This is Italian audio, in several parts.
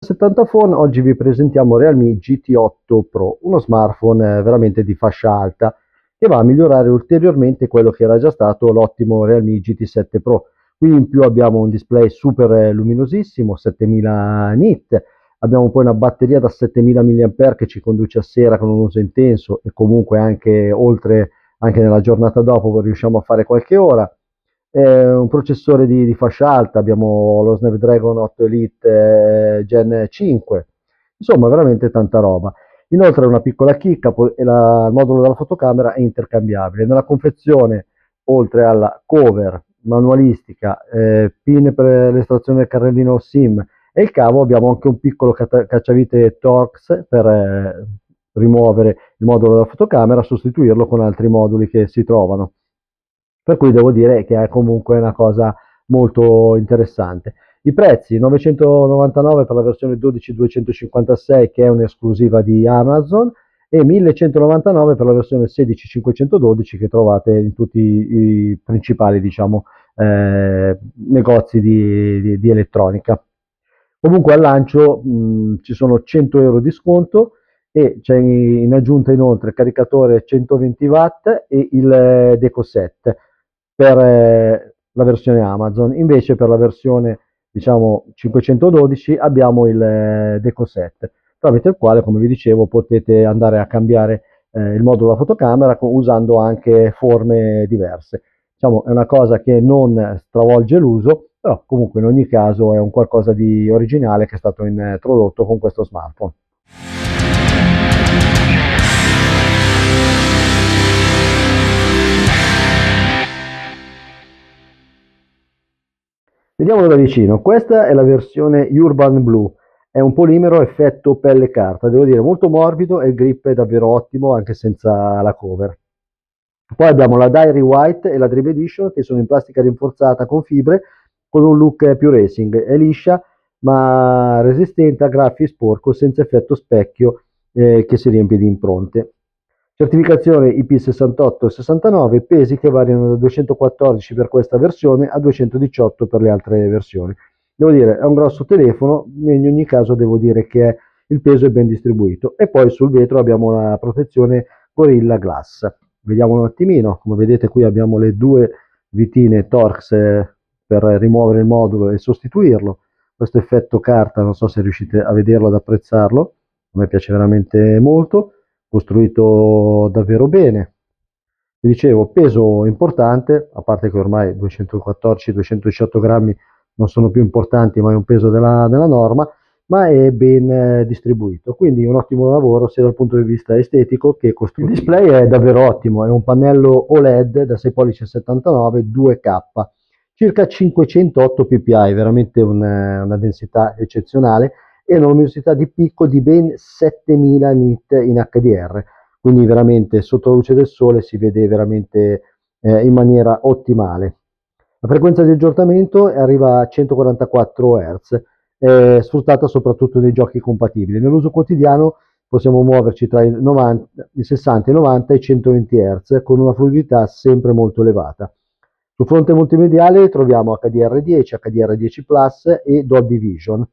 70 Phone, oggi vi presentiamo Realme GT8 Pro, uno smartphone veramente di fascia alta che va a migliorare ulteriormente quello che era già stato l'ottimo Realme GT7 Pro. Qui in più abbiamo un display super luminosissimo, 7000 nit, abbiamo poi una batteria da 7000 mAh che ci conduce a sera con un uso intenso e comunque anche oltre, anche nella giornata dopo riusciamo a fare qualche ora. Un processore di fascia alta, abbiamo lo Snapdragon 8 Elite Gen 5, insomma veramente tanta roba. Inoltre una piccola chicca, il modulo della fotocamera è intercambiabile. Nella confezione, oltre alla cover manualistica, pin per l'estrazione del carrellino SIM e il cavo, abbiamo anche un piccolo cacciavite Torx per rimuovere il modulo della fotocamera, sostituirlo con altri moduli che si trovano. Per cui devo dire che è comunque una cosa molto interessante. I prezzi: 999 per la versione 12256 che è un'esclusiva di Amazon e 1199 per la versione 16512 che trovate in tutti i principali, diciamo, negozi di elettronica. Comunque al lancio ci sono 100 euro di sconto e c'è in aggiunta inoltre il caricatore 120 watt e il Deco Set per la versione Amazon. Invece per la versione, diciamo, 512 abbiamo il Deco Set, tramite il quale, come vi dicevo, potete andare a cambiare il modulo della fotocamera usando anche forme diverse. Diciamo, è una cosa che non stravolge l'uso, però comunque in ogni caso è un qualcosa di originale che è stato introdotto con questo smartphone. Vediamolo da vicino. Questa è la versione Urban Blue, è un polimero effetto pelle carta, devo dire molto morbido e il grip è davvero ottimo anche senza la cover. Poi abbiamo la Diary White e la Dream Edition che sono in plastica rinforzata con fibre con un look più racing, è liscia ma resistente a graffi e sporco senza effetto specchio che si riempie di impronte. Certificazione IP68 e 69, pesi che variano da 214 per questa versione a 218 per le altre versioni. Devo dire, è un grosso telefono, in ogni caso devo dire che il peso è ben distribuito. E poi sul vetro abbiamo la protezione Gorilla Glass. Vediamo un attimino, come vedete qui abbiamo le due vitine Torx per rimuovere il modulo e sostituirlo. Questo effetto carta, non so se riuscite a vederlo, ad apprezzarlo, a me piace veramente molto, costruito davvero bene. Vi dicevo, peso importante, a parte che ormai 214-218 grammi non sono più importanti, ma è un peso della norma, ma è ben distribuito, quindi un ottimo lavoro sia dal punto di vista estetico che costruttivo. Il display è davvero ottimo, è un pannello OLED da 6 pollici e 79 2K, circa 508 ppi, veramente una densità eccezionale e una luminosità di picco di ben 7000 nit in HDR, quindi veramente sotto la luce del sole si vede veramente in maniera ottimale. La frequenza di aggiornamento arriva a 144 Hz, sfruttata soprattutto nei giochi compatibili. Nell'uso quotidiano possiamo muoverci tra i 60, i 90 e i 120 Hz con una fluidità sempre molto elevata. Sul fronte multimediale troviamo HDR10, HDR10 Plus e Dolby Vision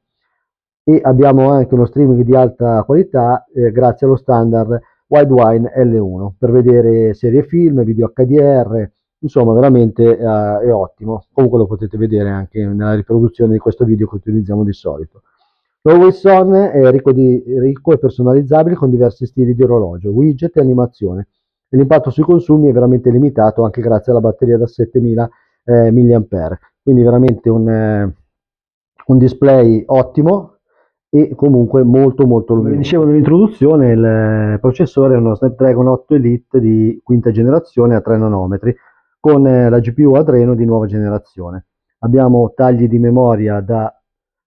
e abbiamo anche uno streaming di alta qualità grazie allo standard Widevine L1 per vedere serie film, video HDR, insomma veramente è ottimo. Comunque lo potete vedere anche nella riproduzione di questo video che utilizziamo di solito. L'Always On è ricco e personalizzabile con diversi stili di orologio, widget e animazione. E l'impatto sui consumi è veramente limitato anche grazie alla batteria da 7000 mAh, quindi veramente un display ottimo e comunque molto luminoso. Come dicevo nell'introduzione, il processore è uno Snapdragon 8 Elite di quinta generazione a 3 nanometri con la GPU Adreno di nuova generazione. Abbiamo tagli di memoria da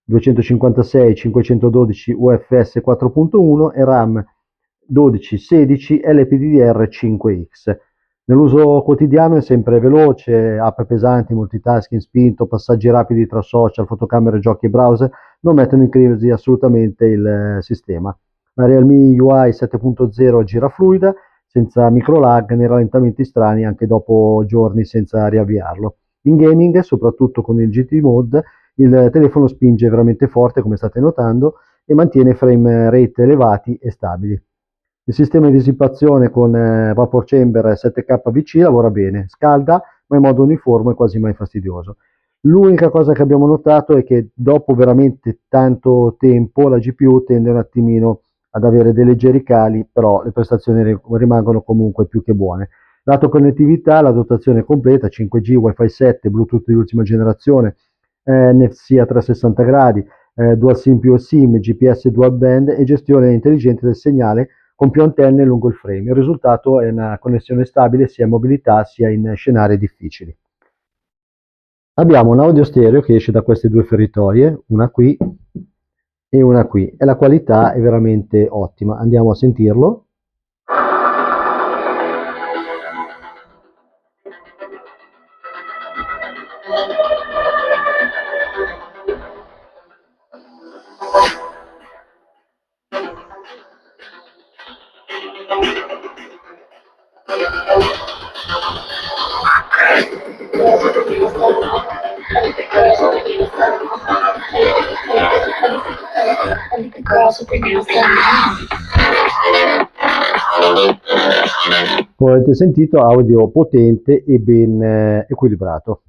256, 512 UFS 4.1 e RAM 12, 16 LPDDR5X. Nell'uso quotidiano è sempre veloce, app pesanti, multitasking spinto, passaggi rapidi tra social, fotocamere, giochi e browser non mettono in crisi assolutamente il sistema. La Realme UI 7.0 gira fluida, senza micro lag né rallentamenti strani anche dopo giorni senza riavviarlo. In gaming, soprattutto con il GT Mode, il telefono spinge veramente forte, come state notando, e mantiene frame rate elevati e stabili. Il sistema di dissipazione con vapor chamber 7K-VC lavora bene, scalda ma in modo uniforme e quasi mai fastidioso. L'unica cosa che abbiamo notato è che dopo veramente tanto tempo la GPU tende un attimino ad avere dei leggeri cali, però le prestazioni rimangono comunque più che buone. Lato connettività, la dotazione è completa, 5G, Wi-Fi 7, Bluetooth di ultima generazione, NFC a 360 gradi, Dual SIM più SIM, GPS dual band e gestione intelligente del segnale con più antenne lungo il frame. Il risultato è una connessione stabile sia in mobilità sia in scenari difficili. Abbiamo un audio stereo che esce da queste due feritoie, una qui e una qui, e la qualità è veramente ottima. Andiamo a sentirlo. Come avete sentito, audio potente e ben equilibrato.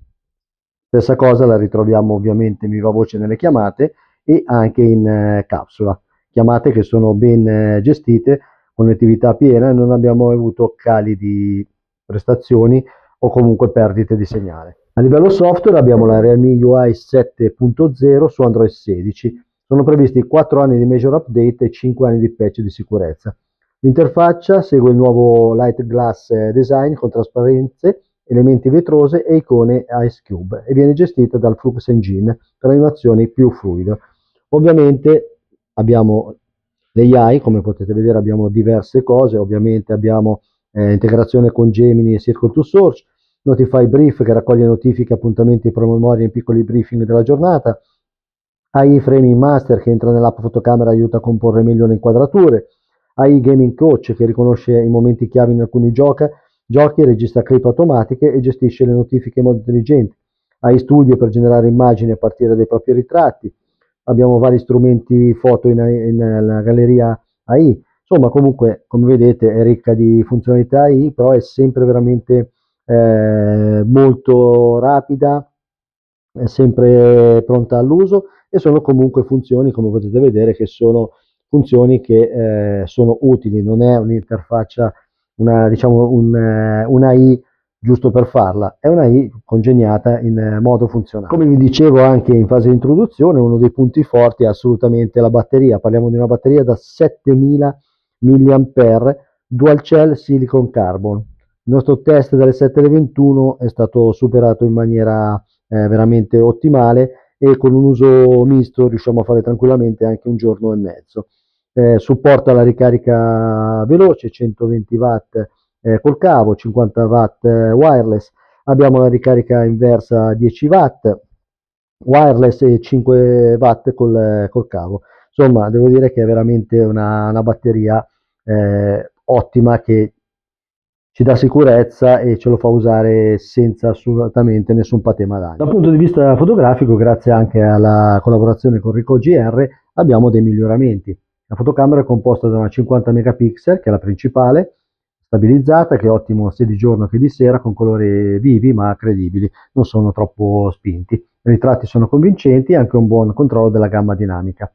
Stessa cosa la ritroviamo ovviamente in viva voce nelle chiamate e anche in capsula. Chiamate che sono ben gestite, connettività piena e non abbiamo avuto cali di prestazioni o comunque perdite di segnale. A livello software abbiamo la Realme UI 7.0 su Android 16. Sono previsti 4 anni di major update e 5 anni di patch di sicurezza. L'interfaccia segue il nuovo Light Glass design con trasparenze, elementi vetrose e icone Ice Cube e viene gestita dal Flux Engine per animazioni più fluide. Ovviamente abbiamo le AI, come potete vedere abbiamo diverse cose, ovviamente abbiamo integrazione con Gemini e Circle to Source, Notify Brief che raccoglie notifiche, appuntamenti e promemoria in piccoli briefing della giornata, AI Framing Master che entra nell'app fotocamera e aiuta a comporre meglio le inquadrature, AI Gaming Coach che riconosce i momenti chiave in alcuni giochi, registra clip automatiche e gestisce le notifiche in modo intelligente, AI Studio per generare immagini a partire dai propri ritratti, abbiamo vari strumenti foto nella galleria AI, insomma comunque come vedete è ricca di funzionalità AI, però è sempre veramente molto rapida, è sempre pronta all'uso e sono comunque funzioni, come potete vedere, che sono funzioni che sono utili, non è un'interfaccia, diciamo un'AI giusto per farla, è un'AI congegnata in modo funzionale. Come vi dicevo anche in fase di introduzione, uno dei punti forti è assolutamente la batteria, parliamo di una batteria da 7000 mAh Dual Cell Silicon Carbon. Il nostro test dalle 7 alle 21 è stato superato in maniera veramente ottimale e con un uso misto riusciamo a fare tranquillamente anche un giorno e mezzo. Supporta la ricarica veloce, 120 watt col cavo, 50 watt wireless, abbiamo la ricarica inversa 10 watt wireless e 5 watt col cavo. Insomma, devo dire che è veramente una batteria ottima che ci dà sicurezza e ce lo fa usare senza assolutamente nessun patema d'animo. Dal punto di vista fotografico, grazie anche alla collaborazione con Ricoh GR, abbiamo dei miglioramenti. La fotocamera è composta da una 50 megapixel, che è la principale, stabilizzata, che è ottimo sia di giorno che di sera, con colori vivi ma credibili, non sono troppo spinti. I ritratti sono convincenti e anche un buon controllo della gamma dinamica.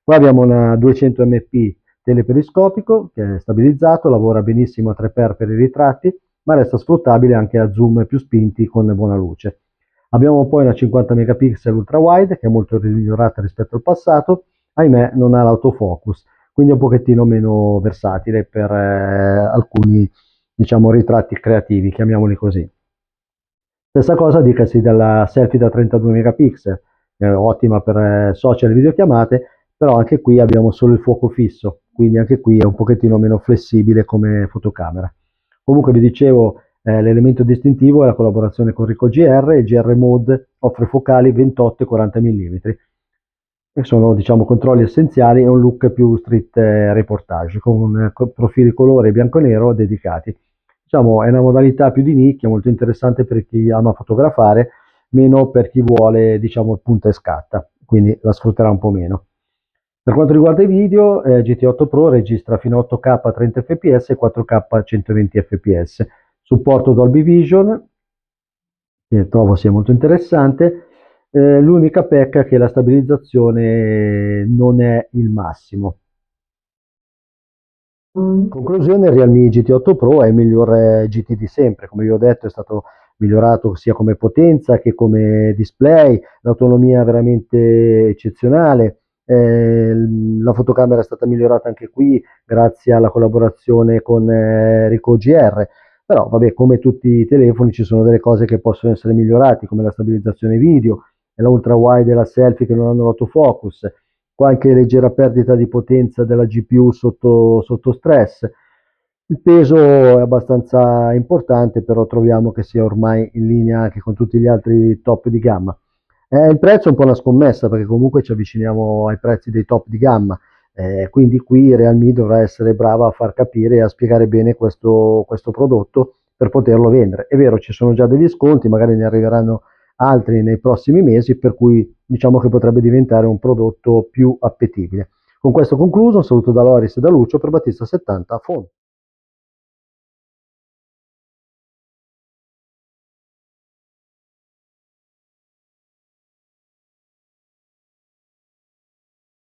Qua abbiamo una 200 mp teleperiscopico che è stabilizzato, lavora benissimo a 3x per i ritratti, ma resta sfruttabile anche a zoom più spinti con buona luce. Abbiamo poi una 50 megapixel ultra wide che è molto migliorata rispetto al passato, ahimè non ha l'autofocus, quindi è un pochettino meno versatile per alcuni, diciamo, ritratti creativi, chiamiamoli così. Stessa cosa dicasi della selfie da 32 megapixel, ottima per social e videochiamate, però anche qui abbiamo solo il fuoco fisso, quindi anche qui è un pochettino meno flessibile come fotocamera. Comunque vi dicevo, l'elemento distintivo è la collaborazione con Ricoh GR, e il GR Mode offre focali 28 e 40 mm, e sono, diciamo, controlli essenziali e un look più street reportage, con profili colore bianco e nero dedicati. Diciamo, è una modalità più di nicchia, molto interessante per chi ama fotografare, meno per chi vuole, diciamo, punta e scatta, quindi la sfrutterà un po' meno. Per quanto riguarda i video, GT8 Pro registra fino a 8K a 30 fps e 4K a 120 fps. Supporto Dolby Vision, che trovo sia molto interessante. L'unica pecca è che la stabilizzazione non è il massimo. In conclusione, il Realme GT8 Pro è il migliore GT di sempre, come vi ho detto è stato migliorato sia come potenza che come display, l'autonomia è veramente eccezionale, la fotocamera è stata migliorata anche qui grazie alla collaborazione con Ricoh GR, però vabbè, come tutti i telefoni ci sono delle cose che possono essere migliorate, come la stabilizzazione video, e la ultra wide e la selfie che non hanno l'autofocus, qualche leggera perdita di potenza della GPU sotto stress. Il peso è abbastanza importante, però troviamo che sia ormai in linea anche con tutti gli altri top di gamma. Il prezzo è un po' una scommessa perché comunque ci avviciniamo ai prezzi dei top di gamma, quindi qui Realme dovrà essere brava a far capire e a spiegare bene questo prodotto per poterlo vendere. È vero, ci sono già degli sconti, magari ne arriveranno altri nei prossimi mesi, per cui diciamo che potrebbe diventare un prodotto più appetibile. Con questo concluso, un saluto da Loris e da Lucio per Battista 70 Phone.